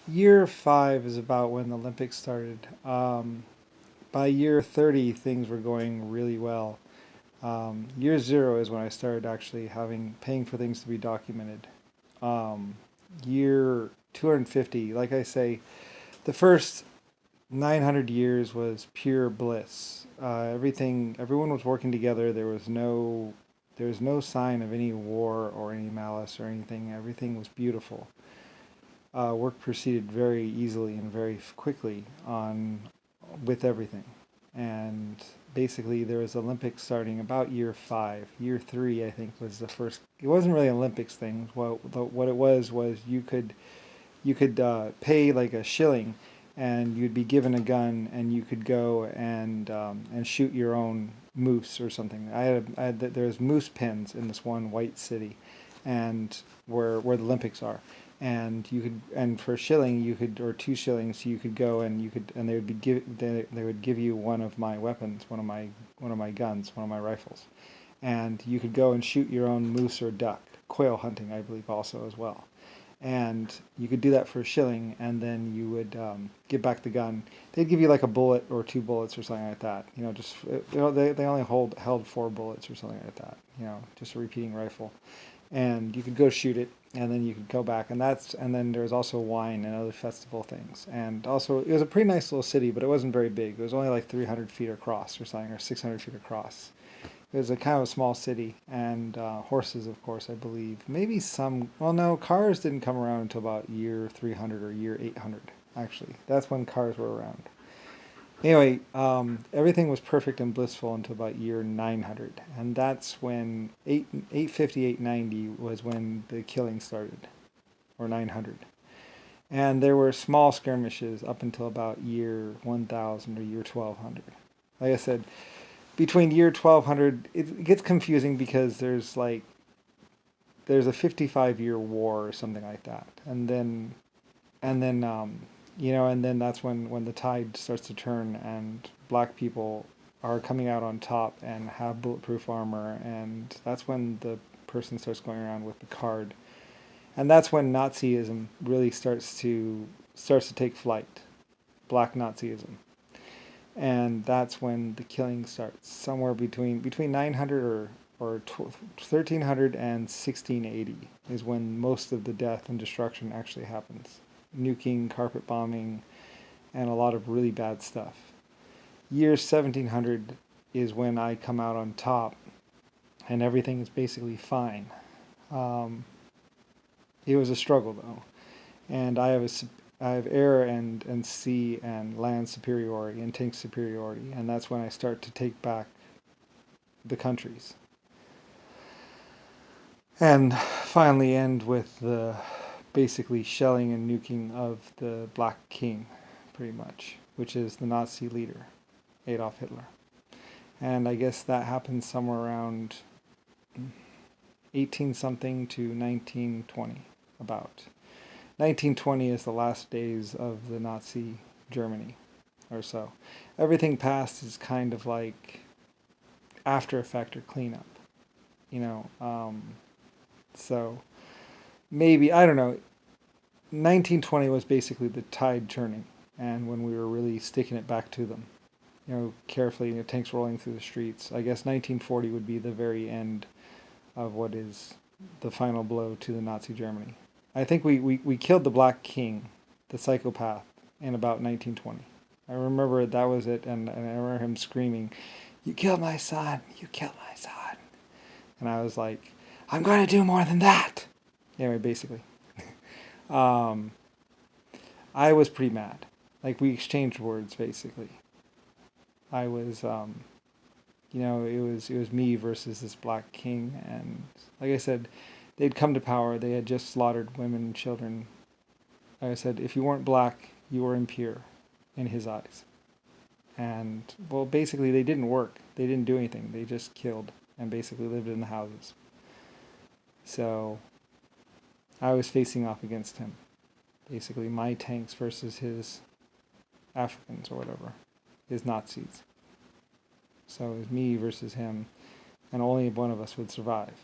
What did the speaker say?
Year 5 is about when the Olympics started. By year 30, things were going really well. Year 0 is when I started actually paying for things to be documented. Um, Year 250, like I say, the first 900 years was pure bliss. Everyone was working together. There was no sign of any war or any malice or anything. Everything was beautiful. Work proceeded very easily and very quickly on with everything. And basically, there was Olympics starting about year 5. Year 3, I think, was the first. It wasn't really an Olympics thing. What it was you could pay like a shilling, and you'd be given a gun, and you could go and shoot your own moose or something. There was moose pens in this one white city, and where the Olympics are, and for a shilling you could, or 2 shillings, you could go and they would give you one of my weapons, one of my guns, one of my rifles, and you could go and shoot your own moose or duck. Quail hunting, I believe, also as well. And you could do that for a shilling, and then you would give back the gun. They'd give you like a bullet or 2 bullets or something like that. They only held 4 bullets or something like that. Just a repeating rifle, and you could go shoot it, and then you could go back, and then there was also wine and other festival things, and also it was a pretty nice little city, but it wasn't very big. It was only like 300 feet across or something, or 600 feet across. It was a kind of a small city, and horses, of course, I believe. Maybe some. Well, no, cars didn't come around until about year 300 or year 800. Actually, that's when cars were around. Anyway, everything was perfect and blissful until about year 900, and that's when 850, 890 was when the killing started, or 900. And there were small skirmishes up until about year 1000 or year 1200. Like I said, between year 1200, it gets confusing because there's a 55-year war or something like that, and then that's when the tide starts to turn, and black people are coming out on top and have bulletproof armor, and that's when the person starts going around with the card, and that's when Nazism really starts to take flight, black Nazism, and that's when the killing starts. Somewhere between 900 or 1300 and 1680 is when most of the death and destruction actually happens. Nuking, carpet bombing, and a lot of really bad stuff. Year 1700 is when I come out on top, and everything is basically fine. Um, it was a struggle though, and I have air and sea and land superiority and tank superiority, and that's when I start to take back the countries, and finally end with the basically shelling and nuking of the Black King, pretty much, which is the Nazi leader, Adolf Hitler. And I guess that happened somewhere around 18 something to 1920, about. 1920 is the last days of the Nazi Germany, or so. Everything past is kind of like after effect or cleanup, you know. So maybe, I don't know. 1920 was basically the tide turning, and when we were really sticking it back to them, carefully, tanks rolling through the streets. I guess 1940 would be the very end of what is the final blow to the Nazi Germany. I think we killed the Black King, the psychopath, in about 1920. I remember that was it, and I remember him screaming, "You killed my son! You killed my son!" And I was like, "I'm going to do more than that!" Anyway, basically. Um, I was pretty mad. Like, we exchanged words, basically. I was, it was me versus this Black King, and like I said, they'd come to power. They had just slaughtered women and children. Like I said, if you weren't black, you were impure in his eyes. And, well, basically, they didn't work. They didn't do anything. They just killed and basically lived in the houses. So I was facing off against him. Basically, my tanks versus his Africans or whatever, his Nazis. So it was me versus him, and only one of us would survive.